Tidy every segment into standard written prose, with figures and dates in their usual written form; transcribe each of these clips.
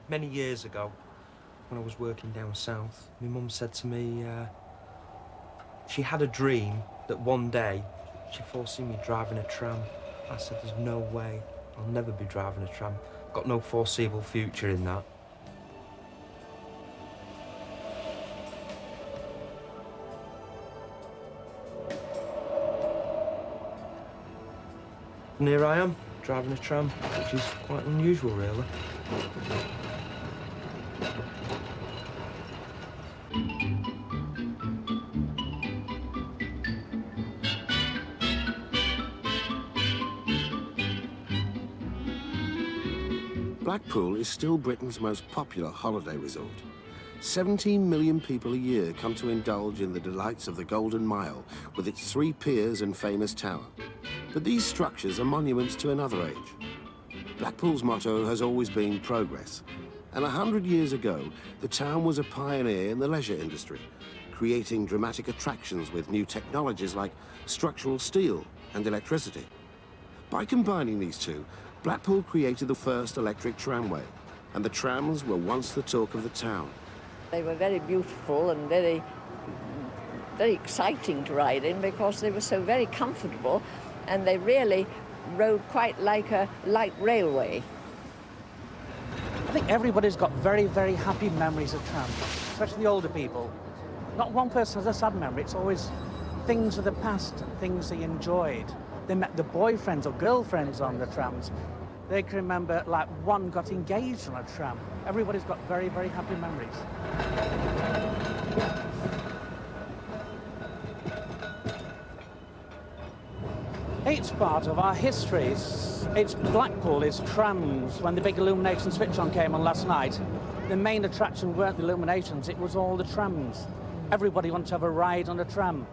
Many years ago, when I was working down south, my mum said to me she had a dream that one day she'd foresee me driving a tram. I said, there's no way, I'll never be driving a tram. Got no foreseeable future in that. And here I am, driving a tram, which is quite unusual, really. Blackpool is still Britain's most popular holiday resort. 17 million people a year come to indulge in the delights of the Golden Mile with its 3 piers and famous tower. But these structures are monuments to another age. Blackpool's motto has always been progress. And 100 years ago, the town was a pioneer in the leisure industry, creating dramatic attractions with new technologies like structural steel and electricity. By combining these two, Blackpool created the first electric tramway, and the trams were once the talk of the town. They were very beautiful and very exciting to ride in because they were so very comfortable, and they really rode quite like a light railway. I think everybody's got very, very happy memories of trams, especially the older people. Not one person has a sad memory. It's always things of the past, things they enjoyed. They met the boyfriends or girlfriends on the trams. They can remember, like, one got engaged on a tram. Everybody's got very, very happy memories. It's part of our history. It's Blackpool, it's trams. When the big illumination switch-on came on last night, the main attraction weren't the illuminations, it was all the trams. Everybody wants to have a ride on a tram.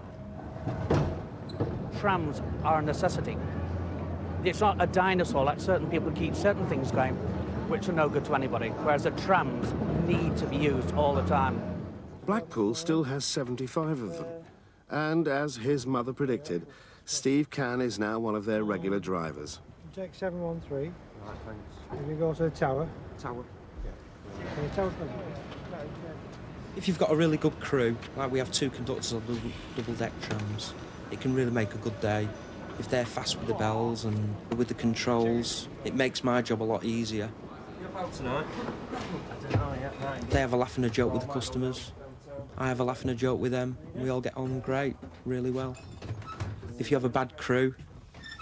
Trams are a necessity. It's not a dinosaur like certain people keep certain things going, which are no good to anybody, whereas the trams need to be used all the time. Blackpool still has 75 of them. And as his mother predicted, Steve Cann is now one of their regular drivers. Take 713. Right, thanks. If you go to the tower. Tower. And the tower's If you've got a really good crew, like we have 2 conductors on double-deck trams, it can really make a good day. If they're fast with the bells and with the controls, it makes my job a lot easier. You out tonight? I don't know yet, right. They have a laugh and a joke with the customers. I have a laugh and a joke with them. We all get on great, really well. If you have a bad crew,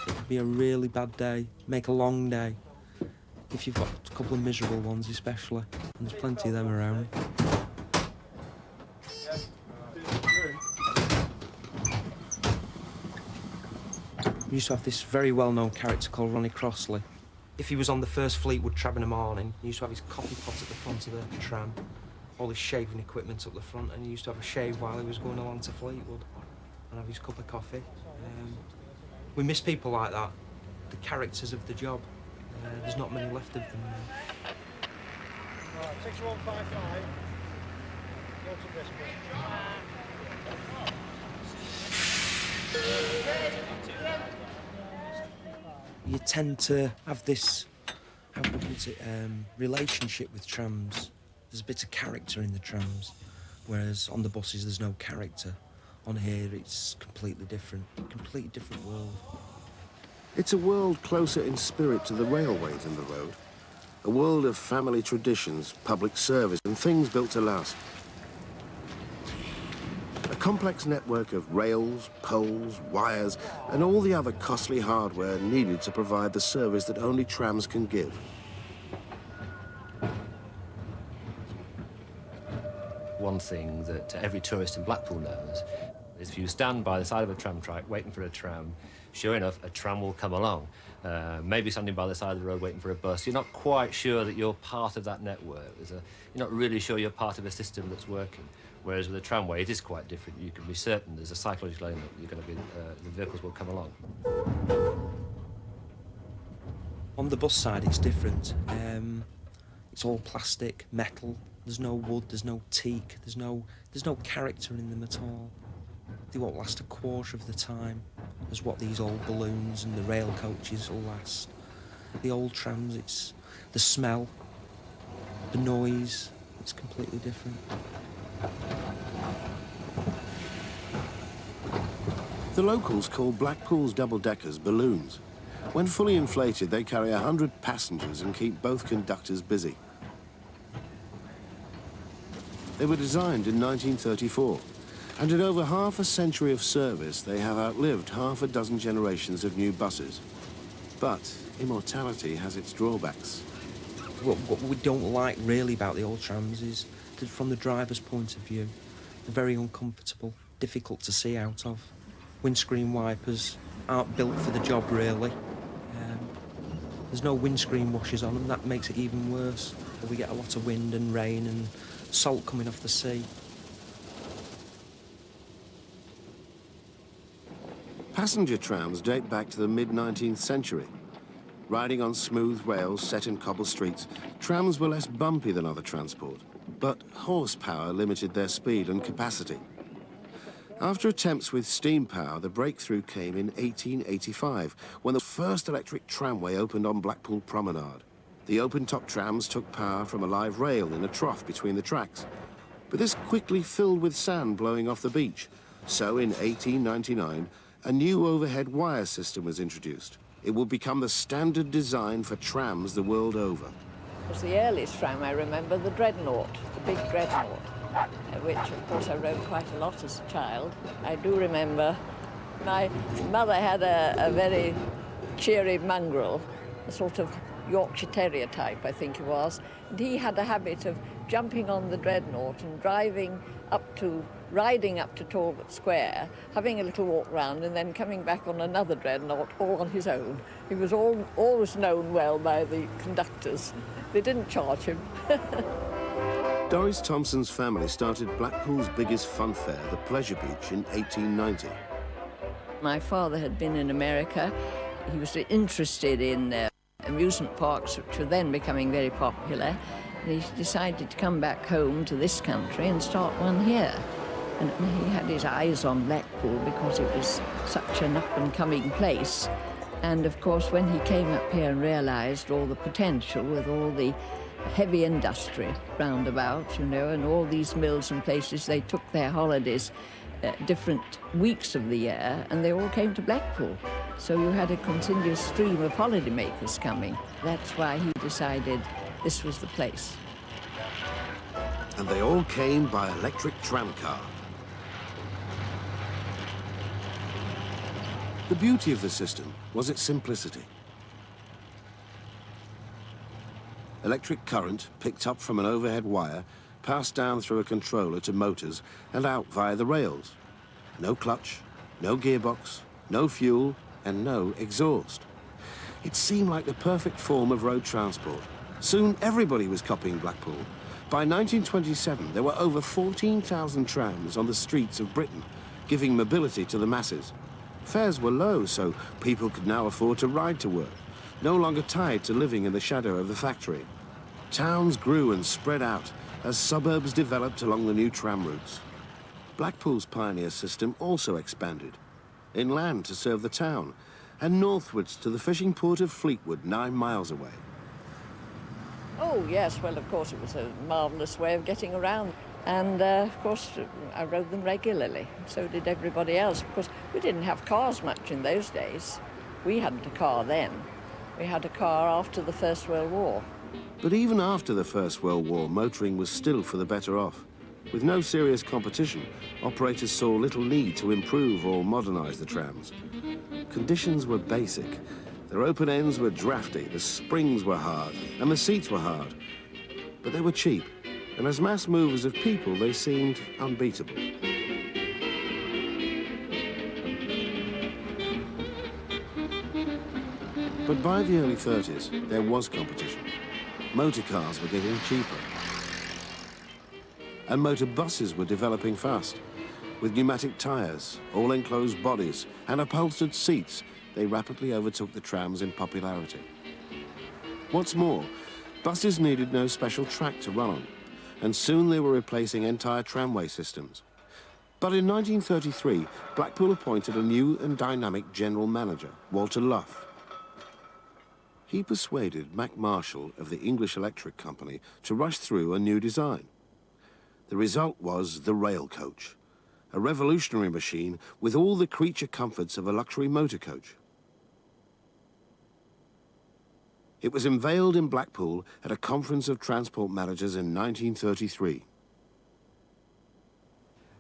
it could be a really bad day, make a long day. If you've got a couple of miserable ones especially, and there's plenty of them around. We used to have this very well-known character called Ronnie Crossley. If he was on the first Fleetwood tram in the morning, he used to have his coffee pot at the front of the tram, all his shaving equipment up the front, and he used to have a shave while he was going along to Fleetwood and have his cup of coffee. We miss people like that, the characters of the job. There's not many left of them now. Right, 6155. Go to Bristol. You tend to have this, how can I put it, relationship with trams. There's a bit of character in the trams, whereas on the buses there's no character. On here it's completely different world. It's a world closer in spirit to the railway than the road. A world of family traditions, public service, and things built to last. A complex network of rails, poles, wires, and all the other costly hardware needed to provide the service that only trams can give. One thing that every tourist in Blackpool knows is if you stand by the side of a tram track waiting for a tram, sure enough, a tram will come along. Maybe standing by the side of the road waiting for a bus. You're not quite sure that you're part of that network. You're not really sure you're part of a system that's working. Whereas with a tramway, it is quite different. You can be certain there's a psychological element. You're going to be, the vehicles will come along. On the bus side, it's different. It's all plastic, metal. There's no wood. There's no teak. There's no character in them at all. They won't last a quarter of the time as what these old balloons and the rail coaches will last. The old trams, it's the smell. The noise, it's completely different. The locals call Blackpool's double-deckers balloons. When fully inflated, they carry 100 passengers and keep both conductors busy. They were designed in 1934, and in over half a century of service, they have outlived half a dozen generations of new buses. But immortality has its drawbacks. What we don't like really about the old trams is that from the driver's point of view, they're very uncomfortable, difficult to see out of. Windscreen wipers aren't built for the job really. There's no windscreen washers on them, that makes it even worse. We get a lot of wind and rain and salt coming off the sea. Passenger trams date back to the mid-19th century. Riding on smooth rails set in cobble streets, trams were less bumpy than other transport, but horsepower limited their speed and capacity. After attempts with steam power, the breakthrough came in 1885, when the first electric tramway opened on Blackpool Promenade. The open-top trams took power from a live rail in a trough between the tracks. But this quickly filled with sand blowing off the beach. So in 1899, a new overhead wire system was introduced. It would become the standard design for trams the world over. It was the earliest tram, I remember, the Dreadnought, the big Dreadnought, which, of course, I rode quite a lot as a child. I do remember my mother had a very cheery mongrel, a sort of Yorkshire Terrier type, I think it was. And he had a habit of jumping on the Dreadnought and riding up to Talbot Square, having a little walk round and then coming back on another Dreadnought all on his own. He was always known well by the conductors. They didn't charge him. Doris Thompson's family started Blackpool's biggest fun fair, the Pleasure Beach, in 1890. My father had been in America. He was interested in amusement parks, which were then becoming very popular. And he decided to come back home to this country and start one here. And he had his eyes on Blackpool because it was such an up-and-coming place. And, of course, when he came up here and realised all the potential with all the heavy industry round about, you know, and all these mills and places, they took their holidays different weeks of the year, and they all came to Blackpool. So you had a continuous stream of holidaymakers coming. That's why he decided this was the place. And they all came by electric tramcar. The beauty of the system was its simplicity. Electric current, picked up from an overhead wire, passed down through a controller to motors and out via the rails. No clutch, no gearbox, no fuel, and no exhaust. It seemed like the perfect form of road transport. Soon everybody was copying Blackpool. By 1927, there were over 14,000 trams on the streets of Britain, giving mobility to the masses. Fares were low, so people could now afford to ride to work, no longer tied to living in the shadow of the factory. Towns grew and spread out as suburbs developed along the new tram routes. Blackpool's pioneer system also expanded, inland to serve the town, and northwards to the fishing port of Fleetwood, 9 miles away. Oh, yes, well, of course, it was a marvellous way of getting around. And, of course, I rode them regularly. So did everybody else, because we didn't have cars much in those days. We hadn't a car then. We had a car after the First World War. But even after the First World War, motoring was still for the better off. With no serious competition, operators saw little need to improve or modernise the trams. Conditions were basic. Their open ends were drafty, the springs were hard, and the seats were hard. But they were cheap, and as mass movers of people, they seemed unbeatable. But by the early 30s, there was competition. Motor cars were getting cheaper. And motor buses were developing fast. With pneumatic tyres, all-enclosed bodies, and upholstered seats, they rapidly overtook the trams in popularity. What's more, buses needed no special track to run on, and soon they were replacing entire tramway systems. But in 1933, Blackpool appointed a new and dynamic general manager, Walter Luff. he persuaded Mac Marshall of the English Electric Company to rush through a new design. The result was the rail coach, a revolutionary machine with all the creature comforts of a luxury motor coach. It was unveiled in Blackpool at a conference of transport managers in 1933.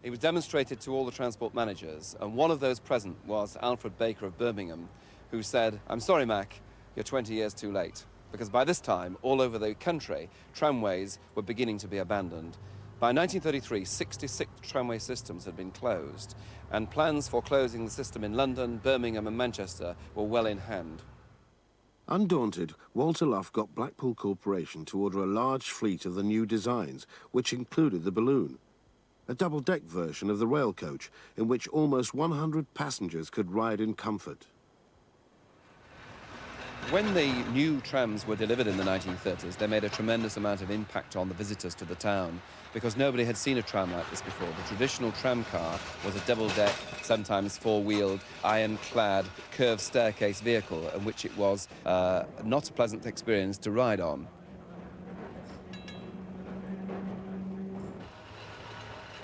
It was demonstrated to all the transport managers, and one of those present was Alfred Baker of Birmingham, who said, "I'm sorry, Mac, you're 20 years too late." Because by this time, all over the country, tramways were beginning to be abandoned. By 1933, 66 tramway systems had been closed, and plans for closing the system in London, Birmingham and Manchester were well in hand. Undaunted, Walter Luff got Blackpool Corporation to order a large fleet of the new designs, which included the balloon, a double-deck version of the rail coach in which almost 100 passengers could ride in comfort. When the new trams were delivered in the 1930s, they made a tremendous amount of impact on the visitors to the town because nobody had seen a tram like this before. The traditional tram car was a double-deck, sometimes four-wheeled, iron-clad, curved staircase vehicle in which it was not a pleasant experience to ride on.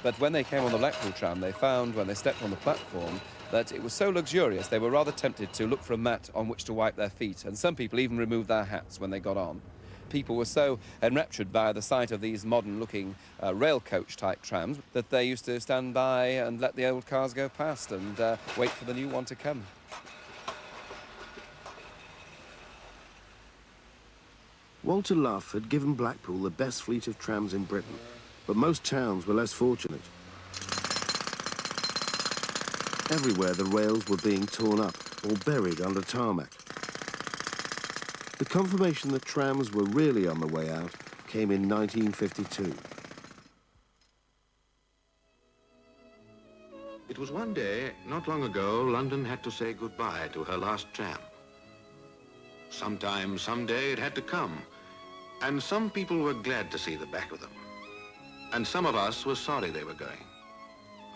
But when they came on the Blackpool tram, they found, when they stepped on the platform, that it was so luxurious they were rather tempted to look for a mat on which to wipe their feet, and some people even removed their hats when they got on. People were so enraptured by the sight of these modern-looking rail coach-type trams that they used to stand by and let the old cars go past and wait for the new one to come. Walter Luff had given Blackpool the best fleet of trams in Britain, but most towns were less fortunate. Everywhere the rails were being torn up or buried under tarmac. The confirmation that trams were really on the way out came in 1952. It was one day, not long ago, London had to say goodbye to her last tram. Sometime, someday, it had to come, and some people were glad to see the back of them. And some of us were sorry they were going,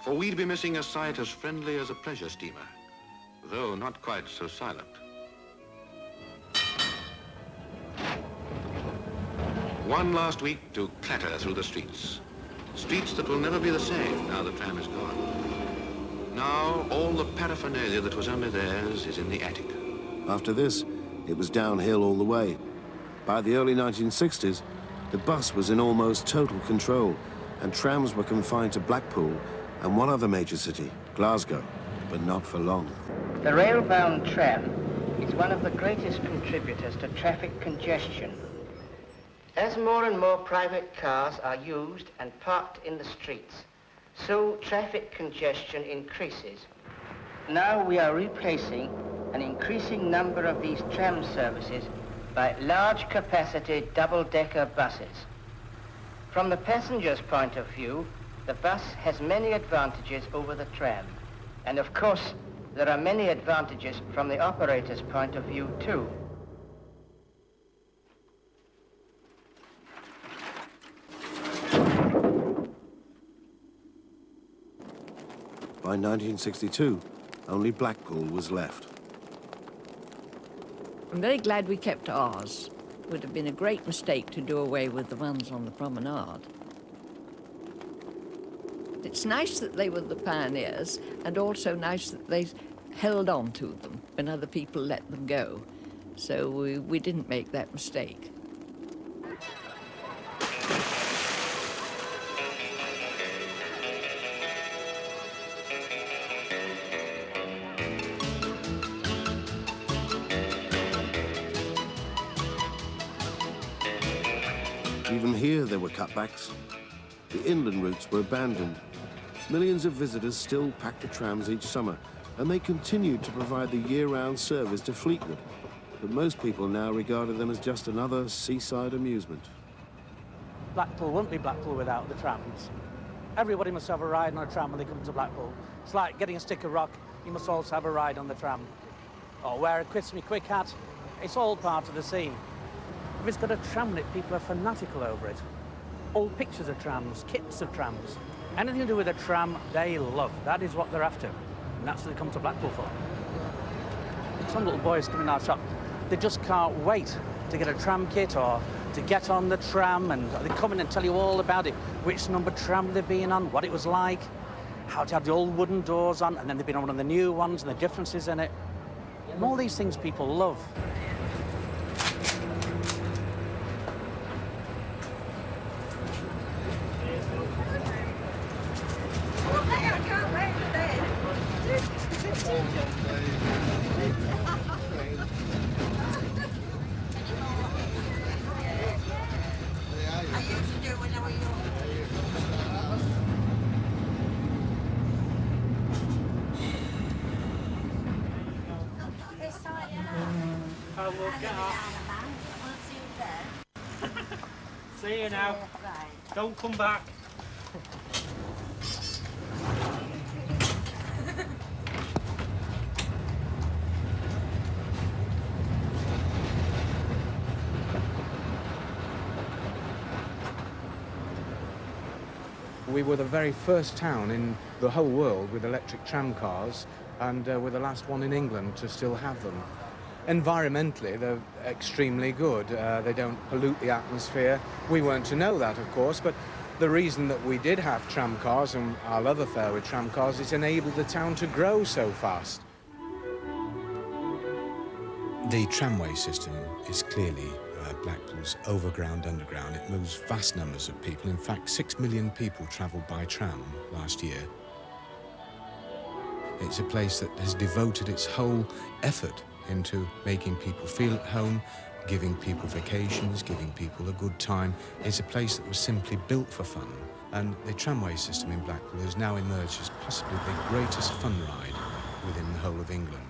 for we'd be missing a sight as friendly as a pleasure steamer, though not quite so silent. One last week to clatter through the streets. Streets that will never be the same now the tram is gone. Now all the paraphernalia that was only theirs is in the attic. After this, it was downhill all the way. By the early 1960s, the bus was in almost total control, and trams were confined to Blackpool and one other major city, Glasgow, but not for long. The rail-bound tram is one of the greatest contributors to traffic congestion. As more and more private cars are used and parked in the streets, so traffic congestion increases. Now we are replacing an increasing number of these tram services by large-capacity double-decker buses. From the passenger's point of view, the bus has many advantages over the tram. And of course, there are many advantages from the operator's point of view, too. By 1962, only Blackpool was left. I'm very glad we kept ours. It would have been a great mistake to do away with the ones on the promenade. It's nice that they were the pioneers, and also nice that they held on to them when other people let them go. So we didn't make that mistake. Even here there were cutbacks. The inland routes were abandoned. Millions of visitors still packed the trams each summer, and they continued to provide the year-round service to Fleetwood. But most people now regarded them as just another seaside amusement. Blackpool wouldn't be Blackpool without the trams. Everybody must have a ride on a tram when they come to Blackpool. It's like getting a stick of rock, you must also have a ride on the tram. Or wear a Kiss Me Quick hat. It's all part of the scene. If it's got a tram in it, people are fanatical over it. Old pictures of trams, kits of trams. Anything to do with a tram, they love. That is what they're after. And that's what they come to Blackpool for. Some little boys come in our shop They just can't wait to get a tram kit or to get on the tram, and they come in and tell you all about it, which number tram they've been on, what it was like, how to have the old wooden doors on, and then they've been on one of the new ones and the differences in it. And all these things people love. See you now. Don't come back. We were the very first town in the whole world with electric tram cars, and we're the last one in England to still have them. Environmentally, they're extremely good. They don't pollute the atmosphere. We weren't to know that, of course, but the reason that we did have tram cars, and our love affair with tram cars, is enabled the town to grow so fast. The tramway system is clearly Blackpool's overground underground. It moves vast numbers of people. In fact, 6 million people travelled by tram last year. It's a place that has devoted its whole effort into making people feel at home, giving people vacations, giving people a good time. It's a place that was simply built for fun. And the tramway system in Blackpool has now emerged as possibly the greatest fun ride within the whole of England.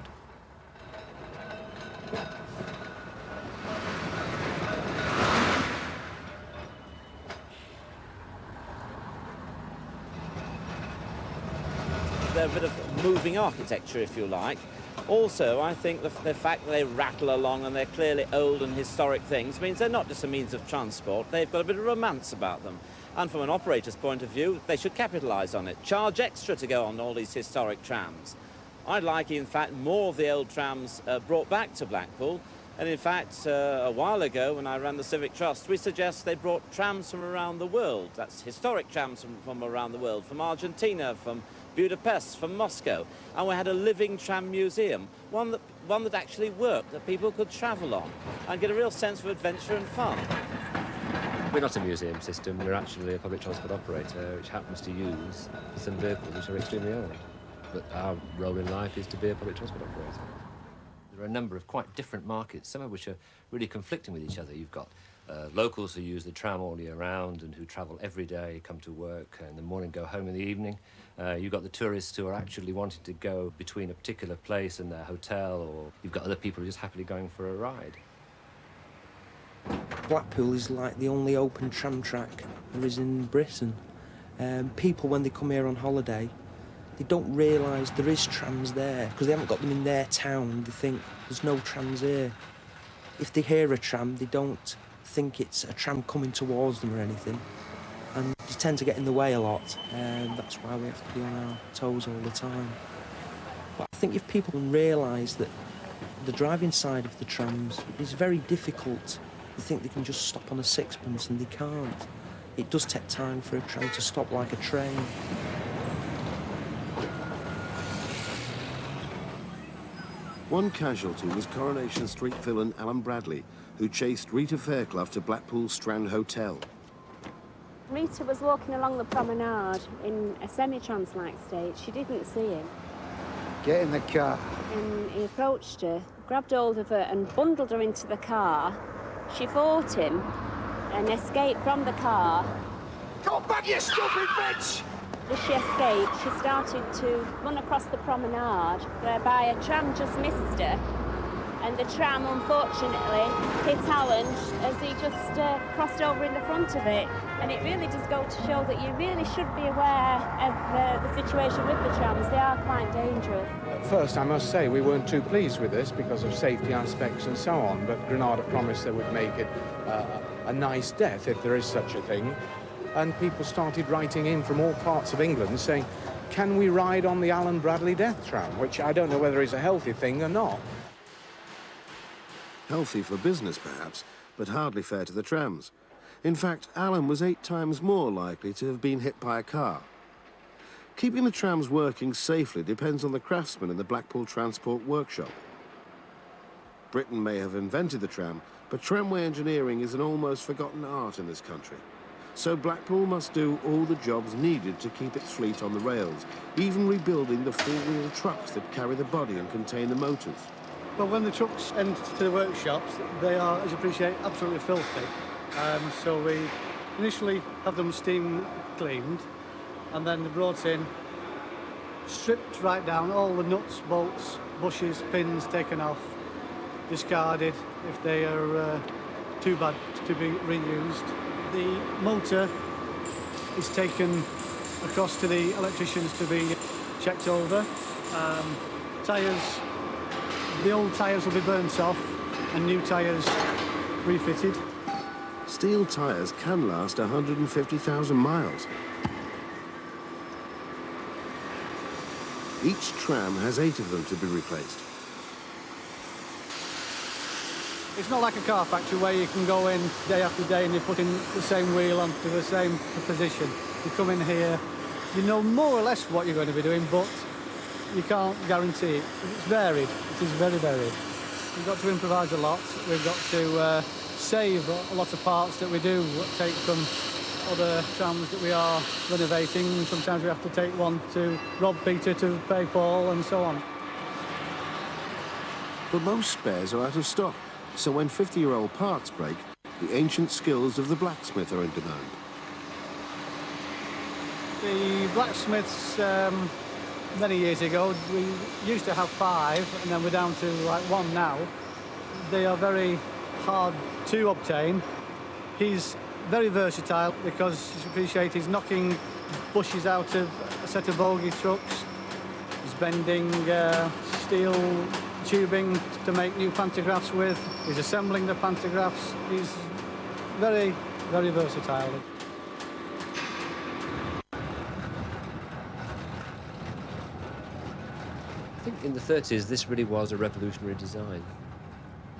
They're a bit of moving architecture, if you like. Also, I think the fact that they rattle along and they're clearly old and historic things means they're not just a means of transport, they've got a bit of romance about them. And from an operator's point of view, they should capitalise on it. Charge extra to go on all these historic trams. I'd like, in fact, more of the old trams brought back to Blackpool. And in fact, a while ago, when I ran the Civic Trust, we suggest they brought trams from around the world. That's historic trams from around the world, from Argentina, from Budapest, from Moscow. And we had a living tram museum, one that actually worked, that people could travel on and get a real sense of adventure and fun. We're not a museum system, we're actually a public transport operator which happens to use some vehicles which are extremely old. But our role in life is to be a public transport operator. There are a number of quite different markets, some of which are really conflicting with each other. You've got locals who use the tram all year round and who travel every day, come to work in the morning, go home in the evening. You've got the tourists who are actually wanting to go between a particular place and their hotel, or you've got other people who are just happily going for a ride. Blackpool is like the only open tram track there is in Britain. People, when they come here on holiday, they don't realise there is trams there because they haven't got them in their town. They think there's no trams here. If they hear a tram, they don't think it's a tram coming towards them or anything. And they tend to get in the way a lot. That's why we have to be on our toes all the time. But I think if people realise that the driving side of the trams is very difficult, they think they can just stop on a sixpence, and they can't. It does take time for a tram to stop like a train. One casualty was Coronation Street villain Alan Bradley, who chased Rita Fairclough to Blackpool's Strand Hotel. Rita was walking along the promenade in a semi-trance-like state. She didn't see him. Get in the car. And he approached her, grabbed hold of her and bundled her into the car. She fought him and escaped from the car. Go back, you stupid bitch! As she escaped, she started to run across the promenade, whereby a tram just missed her. And the tram, unfortunately, hit Alan as he just crossed over in the front of it. And it really does go to show that you really should be aware of the situation with the trams. They are quite dangerous. At first, I must say, we weren't too pleased with this because of safety aspects and so on, but Granada promised they would make it a nice death, if there is such a thing. And people started writing in from all parts of England saying, can we ride on the Alan Bradley death tram? Which I don't know whether is a healthy thing or not. Healthy for business, perhaps, but hardly fair to the trams. In fact, Alan was 8 times more likely to have been hit by a car. Keeping the trams working safely depends on the craftsmen in the Blackpool Transport Workshop. Britain may have invented the tram, but tramway engineering is an almost forgotten art in this country. So Blackpool must do all the jobs needed to keep its fleet on the rails, even rebuilding the four-wheel trucks that carry the body and contain the motors. Well, when the trucks enter the workshops, they are, as you appreciate, absolutely filthy. So we initially have them steam cleaned, and then they're brought in, stripped right down, all the nuts, bolts, bushes, pins taken off, discarded if they are too bad to be reused. The motor is taken across to the electricians to be checked over. Tyres, the old tyres will be burnt off and new tyres refitted. Steel tyres can last 150,000 miles. Each tram has 8 of them to be replaced. It's not like a car factory where you can go in day after day and you put in the same wheel onto the same position. You come in here, you know more or less what you're going to be doing, but you can't guarantee it. It's varied. It is very varied. We've got to improvise a lot. We've got to save a lot of parts that we do take from other trams that we are renovating. Sometimes we have to take one to rob Peter to pay Paul and so on. But most spares are out of stock, so when 50-year-old parts break, the ancient skills of the blacksmith are in demand. The blacksmiths, many years ago, we used to have 5, and then we're down to like 1 now. They are very hard to obtain. He's very versatile because, you appreciate, he's knocking bushes out of a set of bogie trucks. He's bending steel tubing to make new pantographs with. He's assembling the pantographs. He's very, very versatile. I think in the 30s, this really was a revolutionary design.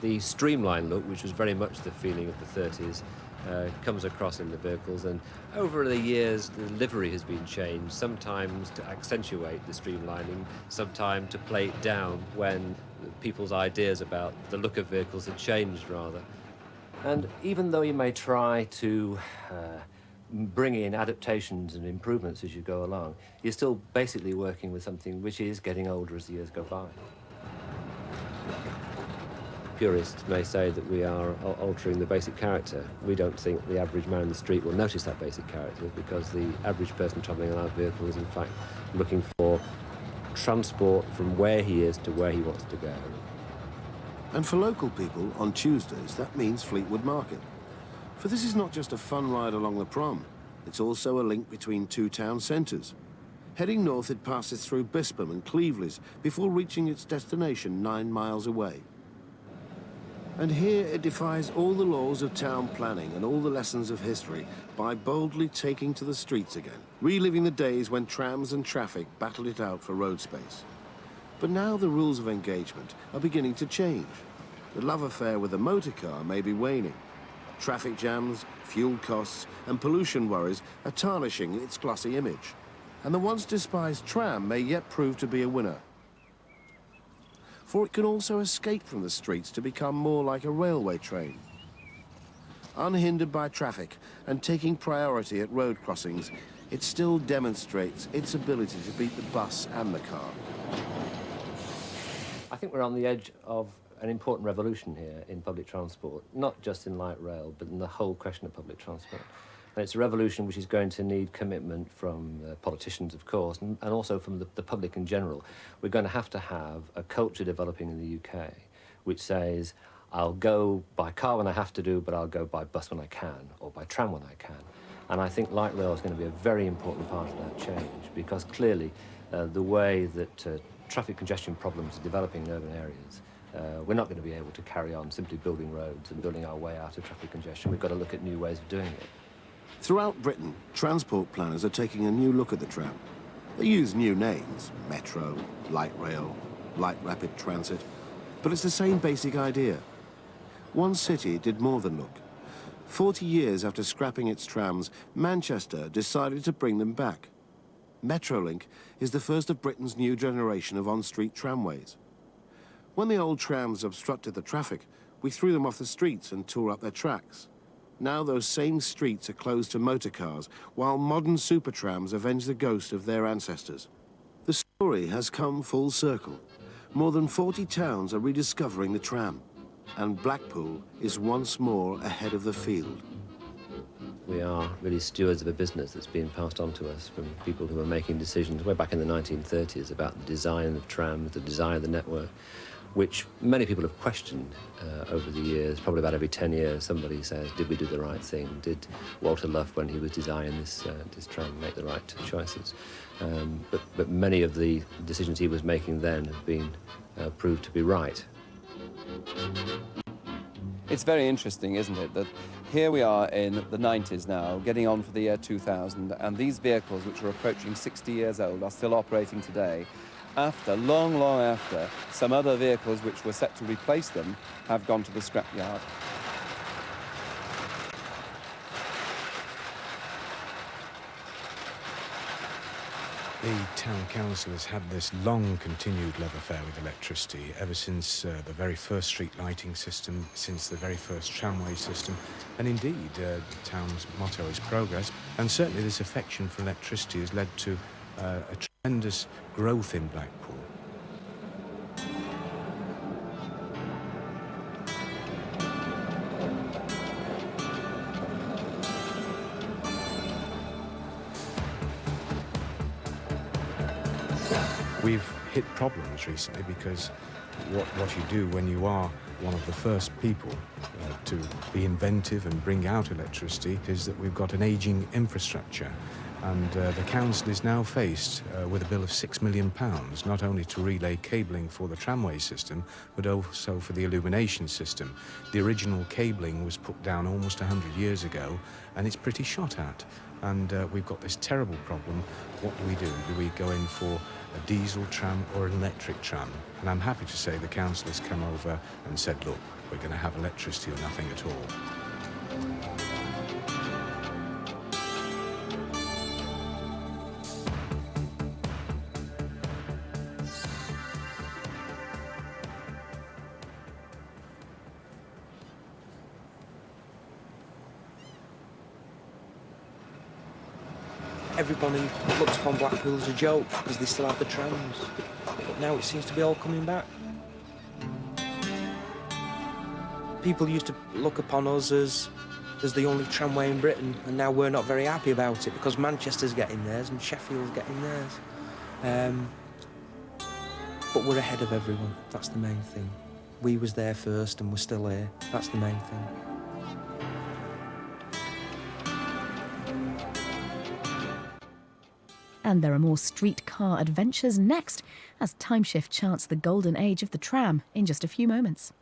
The streamline look, which was very much the feeling of the 30s, comes across in the vehicles, and over the years the livery has been changed, sometimes to accentuate the streamlining, sometimes to play it down when people's ideas about the look of vehicles had changed rather. And even though you may try to bring in adaptations and improvements as you go along, you're still basically working with something which is getting older as the years go by. Purists may say that we are altering the basic character. We don't think the average man in the street will notice that basic character, because the average person travelling on our vehicle is in fact looking for transport from where he is to where he wants to go. And for local people, on Tuesdays, that means Fleetwood Market. For this is not just a fun ride along the prom, it's also a link between 2 town centres. Heading north, it passes through Bispham and Cleveland before reaching its destination 9 miles away. And here it defies all the laws of town planning and all the lessons of history by boldly taking to the streets again, reliving the days when trams and traffic battled it out for road space. But now the rules of engagement are beginning to change. The love affair with the motor car may be waning. Traffic jams, fuel costs, and pollution worries are tarnishing its glossy image. And the once despised tram may yet prove to be a winner. For it can also escape from the streets to become more like a railway train. Unhindered by traffic and taking priority at road crossings, it still demonstrates its ability to beat the bus and the car. I think we're on the edge of an important revolution here in public transport, not just in light rail, but in the whole question of public transport. And it's a revolution which is going to need commitment from politicians, of course, and also from the public in general. We're going to have a culture developing in the UK which says, I'll go by car when I have to do, but I'll go by bus when I can, or by tram when I can. And I think light rail is going to be a very important part of that change, because clearly the way that traffic congestion problems are developing in urban areas, we're not going to be able to carry on simply building roads and building our way out of traffic congestion. We've got to look at new ways of doing it. Throughout Britain, transport planners are taking a new look at the tram. They use new names, metro, light rail, light rapid transit, but it's the same basic idea. One city did more than look. 40 years after scrapping its trams, Manchester decided to bring them back. Metrolink is the first of Britain's new generation of on-street tramways. When the old trams obstructed the traffic, we threw them off the streets and tore up their tracks. Now those same streets are closed to motor cars, while modern supertrams avenge the ghost of their ancestors. The story has come full circle. More than 40 towns are rediscovering the tram, and Blackpool is once more ahead of the field. We are really stewards of a business that's been passed on to us from people who were making decisions way back in the 1930s about the design of trams, the design of the network, which many people have questioned over the years. Probably about every 10 years somebody says, did we do the right thing? Did Walter Luff, when he was designing this tram, make the right choices? But many of the decisions he was making then have been proved to be right. It's very interesting, isn't it, that here we are in the 90s now, getting on for the year 2000, and these vehicles, which are approaching 60 years old, are still operating today, after, long after, some other vehicles which were set to replace them have gone to the scrapyard. The town council has had this long continued love affair with electricity ever since the very first street lighting system, since the very first tramway system, and indeed the town's motto is progress, and certainly this affection for electricity has led to a tremendous growth in Blackpool. We've hit problems recently because what you do when you are one of the first people to be inventive and bring out electricity is that we've got an ageing infrastructure, and the council is now faced with a bill of £6 million, not only to relay cabling for the tramway system but also for the illumination system. The original cabling was put down almost 100 years ago and it's pretty shot at, and we've got this terrible problem. What do? Do we go in for a diesel tram or an electric tram? And I'm happy to say the council has come over and said, look, we're going to have electricity or nothing at all. Everybody looks upon Blackpool as a joke because they still have the trams. But now it seems to be all coming back. People used to look upon us as the only tramway in Britain, and now we're not very happy about it because Manchester's getting theirs and Sheffield's getting theirs. But we're ahead of everyone, that's the main thing. We was there first and we're still here, that's the main thing. And there are more streetcar adventures next as Time Shift charts the golden age of the tram in just a few moments.